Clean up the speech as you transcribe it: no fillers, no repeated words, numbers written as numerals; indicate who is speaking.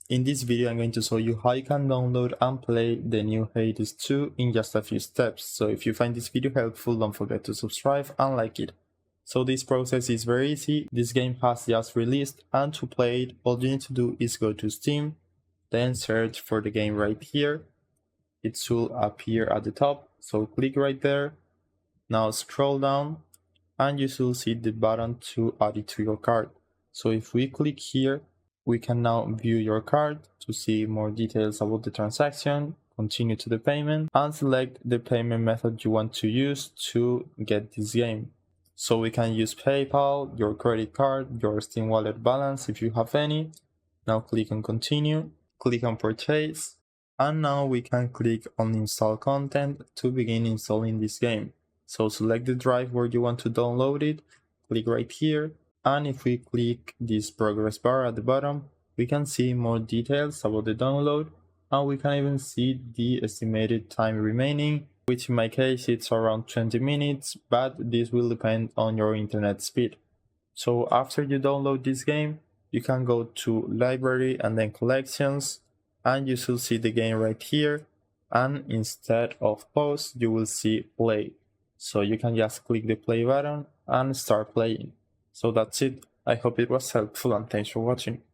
Speaker 1: In this video I'm going to show you how you can download and play the new Hades 2 in just a few steps. So if you find this video helpful, don't forget to subscribe and like it. So this process is very easy. This game has just released, and to play it all you need to do is go to Steam, then search for the game right here. It should appear at the top, so click right there. Now scroll down and you should see the button to add it to your card. So if we click here, we can now view your card to see more details about the transaction, continue to the payment, and select the payment method you want to use to get this game. So we can use PayPal, your credit card, your Steam wallet balance if you have any. Now click on continue, click on purchase, and now we can click on install content to begin installing this game. So select the drive where you want to download it, click right here, and if we click this progress bar at the bottom, we can see more details about the download, and we can even see the estimated time remaining, which in my case it's around 20 minutes, but this will depend on your internet speed. So after you download this game, you can go to library and then collections, and you should see the game right here, and instead of pause you will see play. So you can just click the play button and start playing. So that's it. I hope it was helpful and thanks for watching.